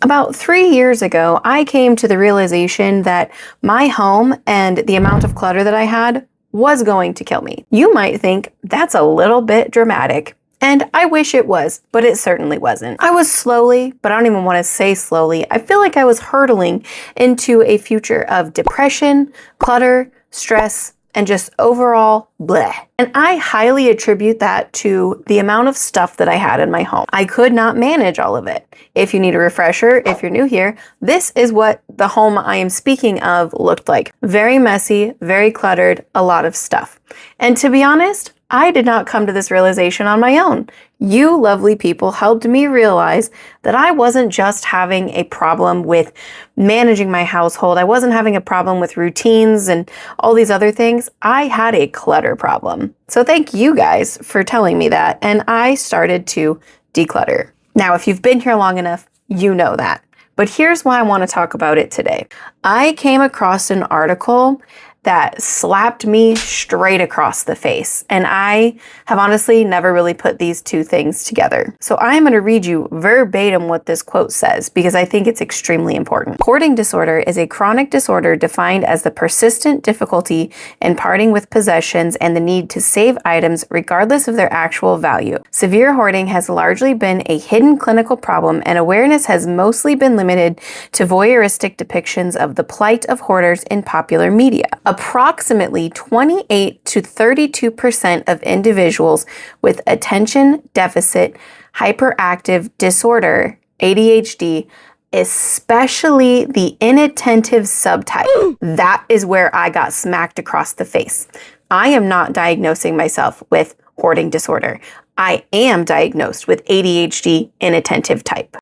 About 3 years ago, I came to the realization that my home and the amount of clutter that I had was going to kill me. You might think that's a little bit dramatic, and I wish it was, but it certainly wasn't. I was slowly, but I don't even want to say slowly, I feel like I was hurtling into a future of depression, clutter, stress, and just overall bleh. And I highly attribute that to the amount of stuff that I had in my home. I could not manage all of it. If you need a refresher, if you're new here, this is what the home I am speaking of looked like. Very messy, very cluttered, a lot of stuff. And to be honest, I did not come to this realization on my own. You lovely people helped me realize that I wasn't just having a problem with managing my household. I wasn't having a problem with routines and all these other things. I had a clutter problem. So thank you guys for telling me that. And I started to declutter. Now, if you've been here long enough, you know that. But here's why I want to talk about it today. I came across an article that slapped me straight across the face. And I have honestly never really put these two things together. So I'm going to read you verbatim what this quote says because I think it's extremely important. Hoarding disorder is a chronic disorder defined as the persistent difficulty in parting with possessions and the need to save items regardless of their actual value. Severe hoarding has largely been a hidden clinical problem, and awareness has mostly been limited to voyeuristic depictions of the plight of hoarders in popular media. Approximately 28 to 32% of individuals with attention deficit hyperactive disorder, ADHD, especially the inattentive subtype. That is where I got smacked across the face. I am not diagnosing myself with hoarding disorder. I am diagnosed with ADHD inattentive type.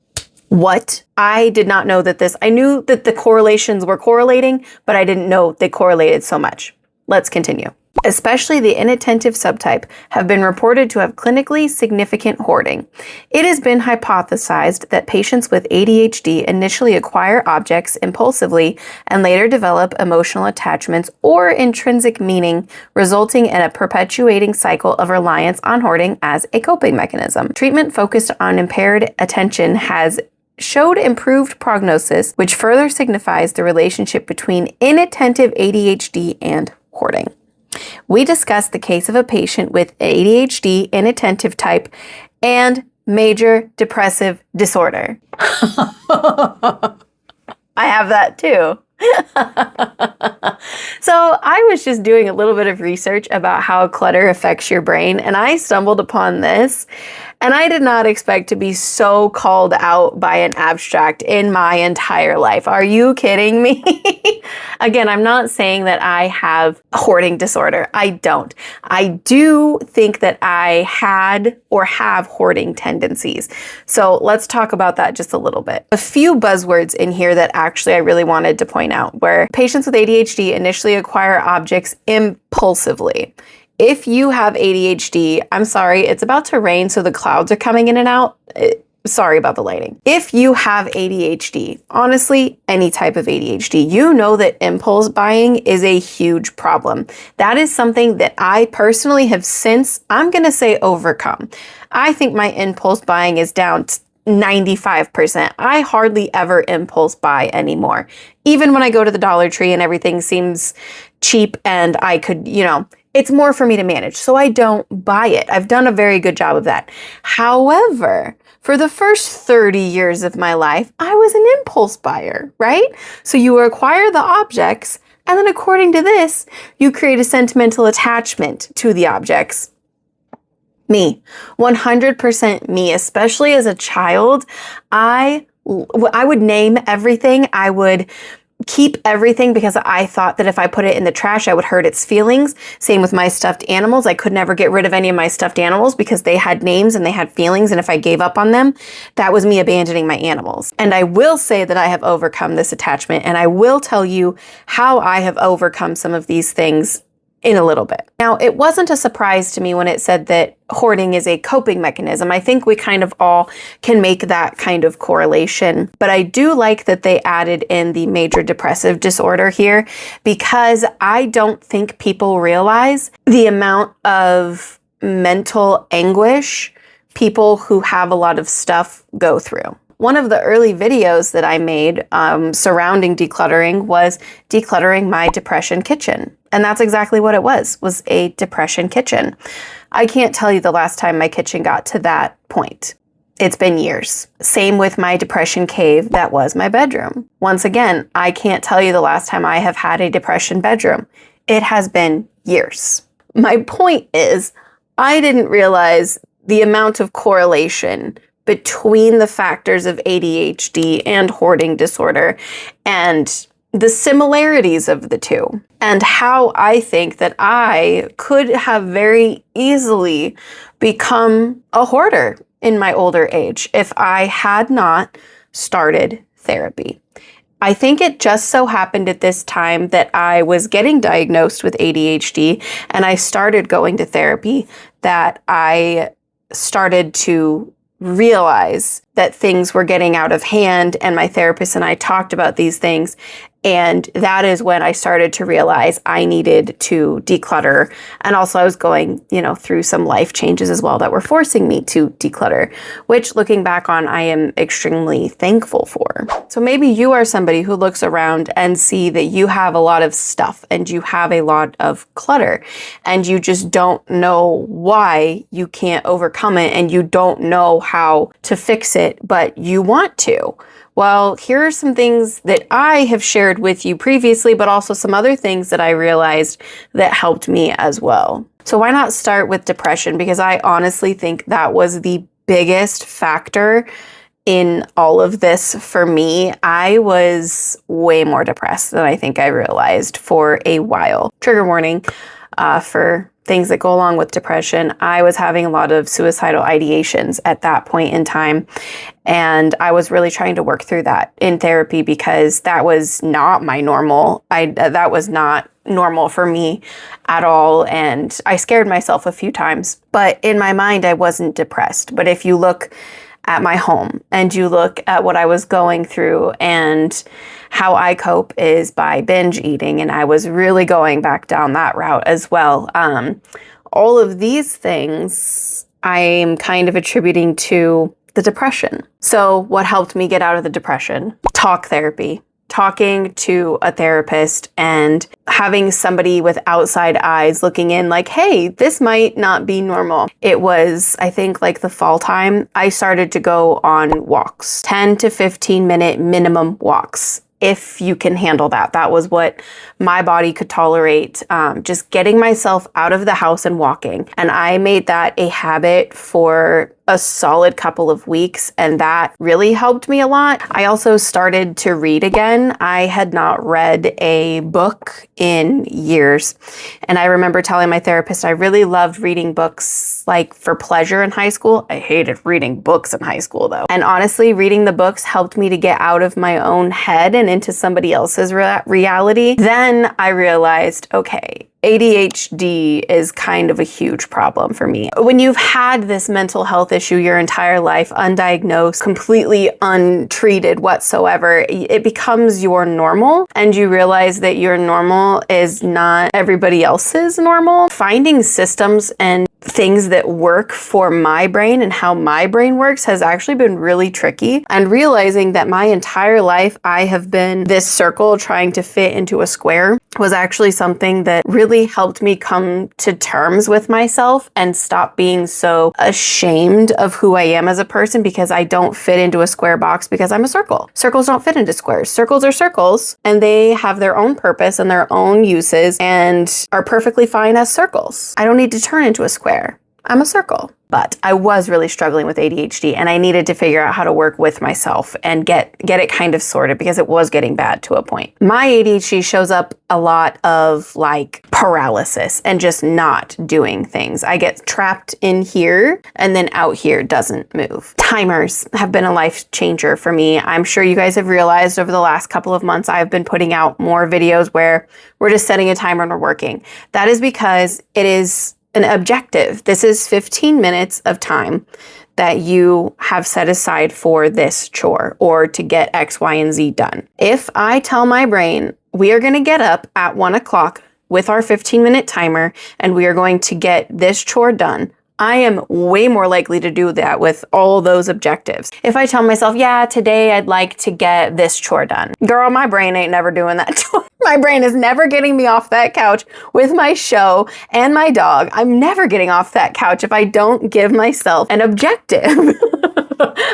What? I did not know that I knew that the correlations were correlating, but I didn't know they correlated so much. Let's continue. Especially the inattentive subtype have been reported to have clinically significant hoarding. It has been hypothesized that patients with ADHD initially acquire objects impulsively and later develop emotional attachments or intrinsic meaning, resulting in a perpetuating cycle of reliance on hoarding as a coping mechanism. Treatment focused on impaired attention has showed improved prognosis, which further signifies the relationship between inattentive ADHD and hoarding. We discussed the case of a patient with ADHD inattentive type and major depressive disorder. I have that too. So I was just doing a little bit of research about how clutter affects your brain, and I stumbled upon this, and I did not expect to be so called out by an abstract in my entire life. Are you kidding me? Again, I'm not saying that I have hoarding disorder. I don't. I do think that I had or have hoarding tendencies. So let's talk about that just a little bit. A few buzzwords in here that actually I really wanted to point out, where patients with ADHD initially acquire objects impulsively. If you have ADHD, I'm sorry, it's about to rain, so the clouds are coming in and out. Sorry about the lighting. If you have ADHD, honestly, any type of ADHD, you know that impulse buying is a huge problem. That is something that I personally have since, I'm going to say, overcome. I think my impulse buying is down to 95%. I hardly ever impulse buy anymore. Even when I go to the Dollar Tree and everything seems cheap and I could, it's more for me to manage, so I don't buy it. I've done a very good job of that. However, for the first 30 years of my life, I was an impulse buyer, right? So you acquire the objects, and then according to this, you create a sentimental attachment to the objects. Me, 100% me, especially as a child. I would name everything. I would keep everything because I thought that if I put it in the trash, I would hurt its feelings. Same with my stuffed animals. I could never get rid of any of my stuffed animals because they had names and they had feelings. And if I gave up on them, that was me abandoning my animals. And I will say that I have overcome this attachment, and I will tell you how I have overcome some of these things in a little bit. Now, it wasn't a surprise to me when it said that hoarding is a coping mechanism. I think we kind of all can make that kind of correlation, but I do like that they added in the major depressive disorder here, because I don't think people realize the amount of mental anguish people who have a lot of stuff go through. One of the early videos that I made surrounding decluttering was decluttering my depression kitchen. And that's exactly what it was a depression kitchen. I can't tell you the last time my kitchen got to that point. It's been years. Same with my depression cave that was my bedroom. Once again, I can't tell you the last time I have had a depression bedroom. It has been years. My point is, I didn't realize the amount of correlation between the factors of ADHD and hoarding disorder and the similarities of the two, and how I think that I could have very easily become a hoarder in my older age if I had not started therapy. I think it just so happened at this time that I was getting diagnosed with ADHD and I started going to therapy that I started to realize that things were getting out of hand, and my therapist and I talked about these things. And that is when I started to realize I needed to declutter. And also I was going, through some life changes as well that were forcing me to declutter, which looking back on, I am extremely thankful for. So maybe you are somebody who looks around and see that you have a lot of stuff and you have a lot of clutter and you just don't know why you can't overcome it and you don't know how to fix it, but you want to. Well, here are some things that I have shared with you previously, but also some other things that I realized that helped me as well. So why not start with depression? Because I honestly think that was the biggest factor in all of this for me. I was way more depressed than I think I realized for a while. Trigger warning for things that go along with depression. I was having a lot of suicidal ideations at that point in time. And I was really trying to work through that in therapy because that was not my normal. That was not normal for me at all. And I scared myself a few times. But in my mind, I wasn't depressed. But if you look at my home and you look at what I was going through, and how I cope is by binge eating, and I was really going back down that route as well. All of these things I'm kind of attributing to the depression. So what helped me get out of the depression? Talk therapy. Talking to a therapist and having somebody with outside eyes looking in like, hey, this might not be normal. It was, I think, like the fall time, I started to go on walks, 10 to 15 minute minimum walks. If you can handle that. That was what my body could tolerate, just getting myself out of the house and walking. And I made that a habit for a solid couple of weeks, and that really helped me a lot. I also started to read again. I had not read a book in years. And I remember telling my therapist I really loved reading books like for pleasure in high school. I hated reading books in high school though. And honestly, reading the books helped me to get out of my own head and into somebody else's reality. Then I realized, okay, ADHD is kind of a huge problem for me. When you've had this mental health issue your entire life, undiagnosed, completely untreated whatsoever, it becomes your normal, and you realize that your normal is not everybody else's normal. Finding systems and things that work for my brain and how my brain works has actually been really tricky. And realizing that my entire life I have been this circle trying to fit into a square was actually something that really helped me come to terms with myself and stop being so ashamed of who I am as a person because I don't fit into a square box because I'm a circle. Circles don't fit into squares. Circles are circles, and they have their own purpose and their own uses and are perfectly fine as circles. I don't need to turn into a square. I'm a circle. But I was really struggling with ADHD, and I needed to figure out how to work with myself and get it kind of sorted because it was getting bad to a point. My ADHD shows up a lot of like paralysis and just not doing things. I get trapped in here and then out here doesn't move. Timers have been a life changer for me. I'm sure you guys have realized over the last couple of months I've been putting out more videos where we're just setting a timer and we're working. That is because it is an objective. This is 15 minutes of time that you have set aside for this chore or to get X, Y, and Z done. If I tell my brain, we are going to get up at 1 o'clock with our 15-minute timer and we are going to get this chore done, I am way more likely to do that with all those objectives. If I tell myself, yeah, today I'd like to get this chore done. Girl, my brain ain't never doing that chore. My brain is never getting me off that couch with my show and my dog. I'm never getting off that couch if I don't give myself an objective.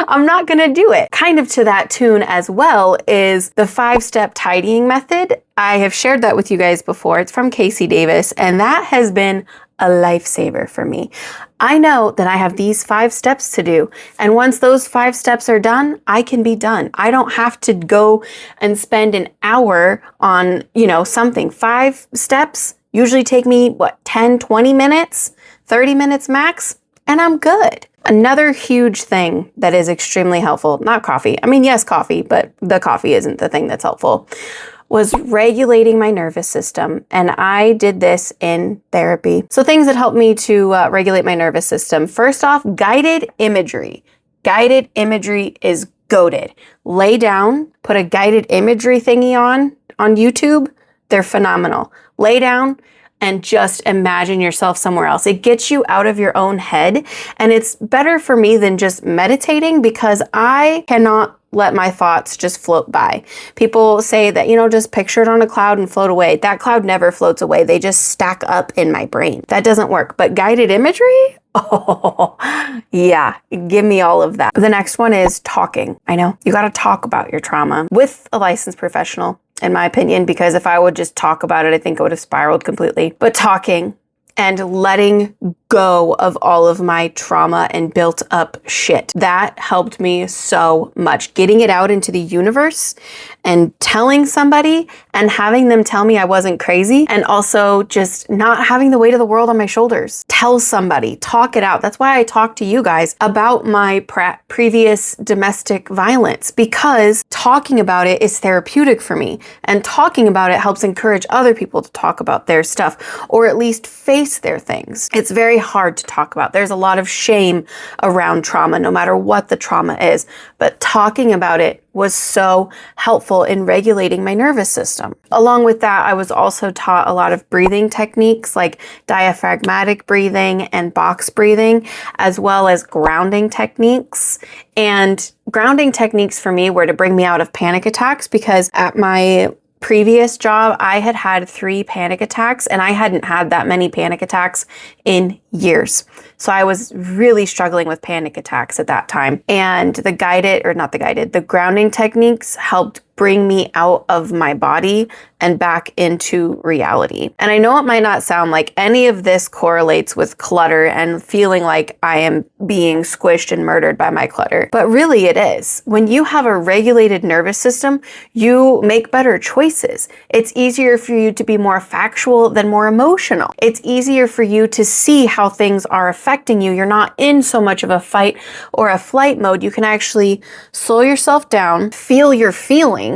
I'm not going to do it. Kind of to that tune as well is the 5-step tidying method. I have shared that with you guys before. It's from Casey Davis, and that has been a lifesaver for me. I know that I have these 5 steps to do, and once those 5 steps are done, I can be done. I don't have to go and spend an hour on, something. 5 steps usually take me, 10, 20 minutes, 30 minutes max, and I'm good. Another huge thing that is extremely helpful, not coffee. I mean, yes, coffee, but the coffee isn't the thing that's helpful, was regulating my nervous system. And I did this in therapy. So things that helped me to regulate my nervous system. First off, guided imagery. Guided imagery is goated. Lay down, put a guided imagery thingy on YouTube. They're phenomenal. Lay down and just imagine yourself somewhere else. It gets you out of your own head. And it's better for me than just meditating because I cannot let my thoughts just float by. People say that, just picture it on a cloud and float away. That cloud never floats away. They just stack up in my brain. That doesn't work. But guided imagery? Oh, yeah. Give me all of that. The next one is talking. I know you got to talk about your trauma with a licensed professional, in my opinion, because if I would just talk about it, I think I would have spiraled completely. But talking and letting go of all of my trauma and built up shit. That helped me so much. Getting it out into the universe and telling somebody and having them tell me I wasn't crazy, and also just not having the weight of the world on my shoulders. Tell somebody, talk it out. That's why I talk to you guys about my previous domestic violence, because talking about it is therapeutic for me, and talking about it helps encourage other people to talk about their stuff, or at least face their things. It's very hard to talk about. There's a lot of shame around trauma, no matter what the trauma is, but talking about it was so helpful in regulating my nervous system. Along with that, I was also taught a lot of breathing techniques like diaphragmatic breathing and box breathing, as well as grounding techniques. And grounding techniques for me were to bring me out of panic attacks, because at my previous job, I had had 3 panic attacks, and I hadn't had that many panic attacks in years. So I was really struggling with panic attacks at that time. And the grounding techniques helped bring me out of my body and back into reality. And I know it might not sound like any of this correlates with clutter and feeling like I am being squished and murdered by my clutter, but really it is. When you have a regulated nervous system, you make better choices. It's easier for you to be more factual than more emotional. It's easier for you to see how things are affecting you. You're not in so much of a fight or a flight mode. You can actually slow yourself down, feel your feelings,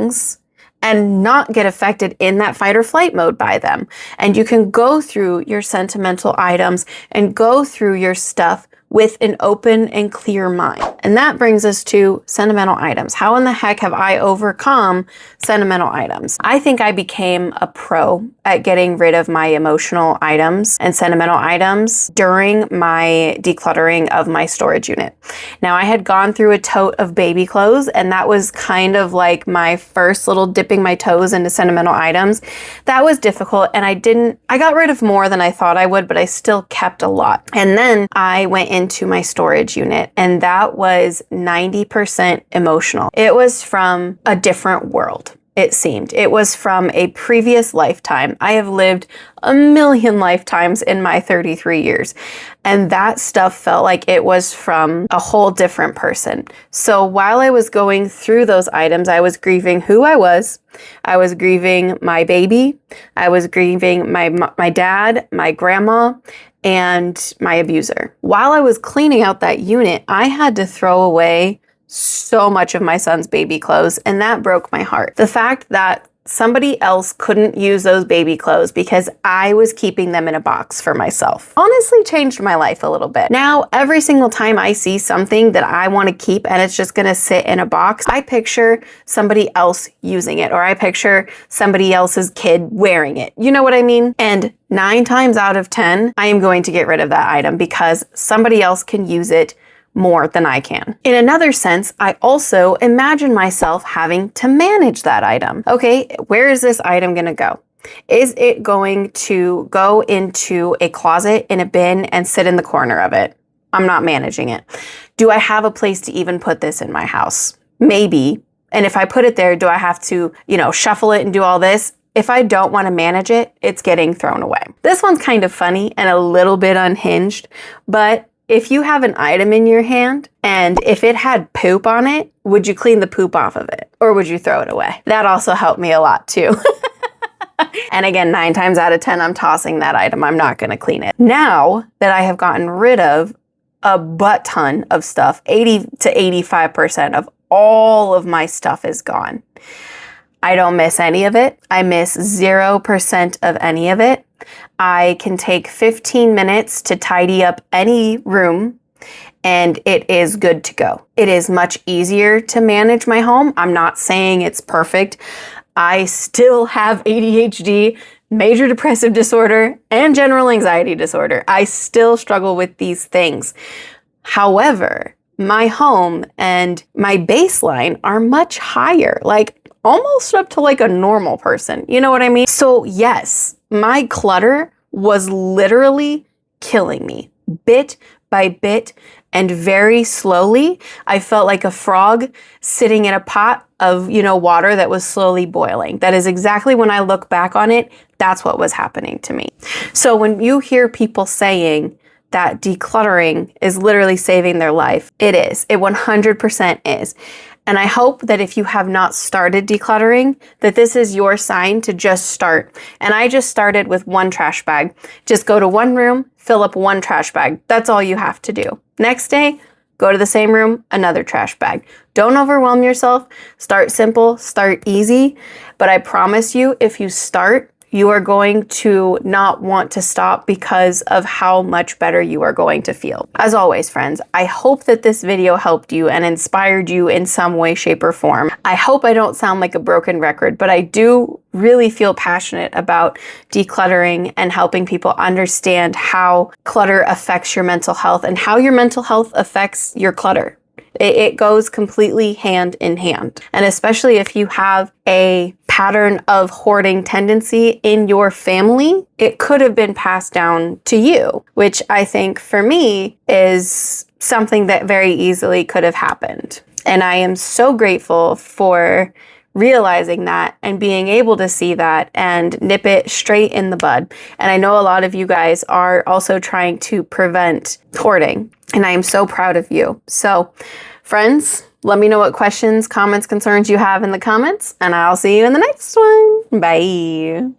and not get affected in that fight or flight mode by them. And you can go through your sentimental items and go through your stuff with an open and clear mind. And that brings us to sentimental items. How in the heck have I overcome sentimental items? I think I became a pro at getting rid of my emotional items and sentimental items during my decluttering of my storage unit. Now, I had gone through a tote of baby clothes, and that was kind of like my first little dipping my toes into sentimental items. That was difficult, and I got rid of more than I thought I would, but I still kept a lot. And then I went into my storage unit, and that was 90% emotional. It was from a different world. It seemed. It was from a previous lifetime. I have lived a million lifetimes in my 33 years, and that stuff felt like it was from a whole different person. So while I was going through those items, I was grieving who I was grieving my baby, I was grieving my dad, my grandma, and my abuser. While I was cleaning out that unit, I had to throw away so much of my son's baby clothes, and that broke my heart. The fact that somebody else couldn't use those baby clothes because I was keeping them in a box for myself. Honestly changed my life a little bit. Now, every single time I see something that I want to keep and it's just going to sit in a box, I picture somebody else using it, or I picture somebody else's kid wearing it. You know what I mean? And 9 times out of 10, I am going to get rid of that item because somebody else can use it more than I can. In another sense, I also imagine myself having to manage that item. Okay, where is this item going to go? Is it going to go into a closet, in a bin, and sit in the corner of it? I'm not managing it. Do I have a place to even put this in my house? Maybe. And if I put it there, do I have to, shuffle it and do all this? If I don't want to manage it, it's getting thrown away. This one's kind of funny and a little bit unhinged, but if you have an item in your hand and if it had poop on it, would you clean the poop off of it or would you throw it away? That also helped me a lot too. And again, 9 times out of 10, I'm tossing that item. I'm not going to clean it. Now that I have gotten rid of a butt ton of stuff, 80 to 85% of all of my stuff is gone. I don't miss any of it. I miss 0% of any of it. I can take 15 minutes to tidy up any room and it is good to go. It is much easier to manage my home. I'm not saying it's perfect. I still have ADHD, major depressive disorder, and general anxiety disorder. I still struggle with these things. However, my home and my baseline are much higher, like almost up to like a normal person. You know what I mean? So yes, my clutter was literally killing me bit by bit and very slowly. I felt like a frog sitting in a pot of, water that was slowly boiling. That is exactly, when I look back on it, that's what was happening to me. So when you hear people saying that decluttering is literally saving their life, it is. It 100% is. And I hope that if you have not started decluttering, that this is your sign to just start. And I just started with 1 trash bag. Just go to one room, fill up 1 trash bag. That's all you have to do. Next day, go to the same room, another trash bag. Don't overwhelm yourself. Start simple, start easy. But I promise you, if you start, you are going to not want to stop because of how much better you are going to feel. As always, friends, I hope that this video helped you and inspired you in some way, shape, or form. I hope I don't sound like a broken record, but I do really feel passionate about decluttering and helping people understand how clutter affects your mental health and how your mental health affects your clutter. It goes completely hand in hand. And especially if you have a pattern of hoarding tendency in your family, it could have been passed down to you, which I think for me is something that very easily could have happened. And I am so grateful for realizing that and being able to see that and nip it straight in the bud. And I know a lot of you guys are also trying to prevent hoarding, and I am so proud of you. So, friends, let me know what questions, comments, concerns you have in the comments, and I'll see you in the next one. Bye.